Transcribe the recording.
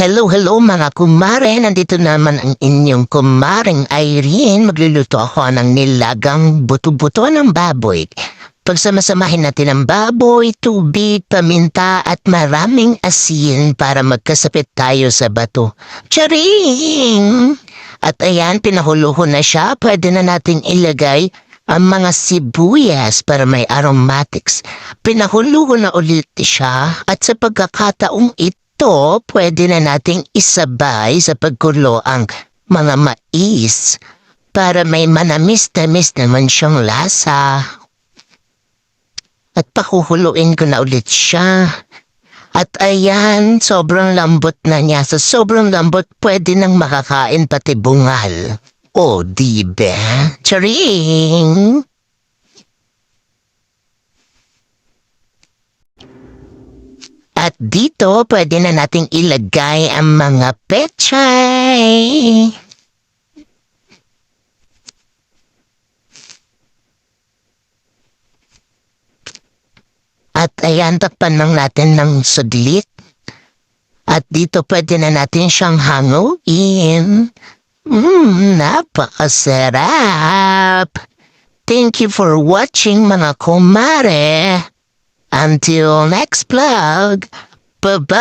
Hello mga kumare, nandito naman ang inyong kumaring Irene. Magluluto ako ng nilagang buto-buto ng baboy. Pagsamasamahin natin ang baboy, tubig, paminta at maraming asin para magkasapit tayo sa bato. Charing! At ayan, pinahuluho na siya. Pwede na nating ilagay ang mga sibuyas para may aromatics. Pinahuluho na ulit siya at sa pagkakataong ito, pwede na nating isabay sa pagkulo ang mga mais para may manamis-tamis naman siyang lasa. At pakuhuluin ko na ulit siya. At ayan, sobrang lambot na niya. Sa sobrang lambot, pwede nang makakain pati bungal. O, diba? Charing! At dito, pwede na nating ilagay ang mga pechay. At ayan, takpan lang natin ng sudlit. At dito pwede na natin siyang hanguin. Napakasarap. Thank you for watching mga kumare. Until next vlog. Bye-bye.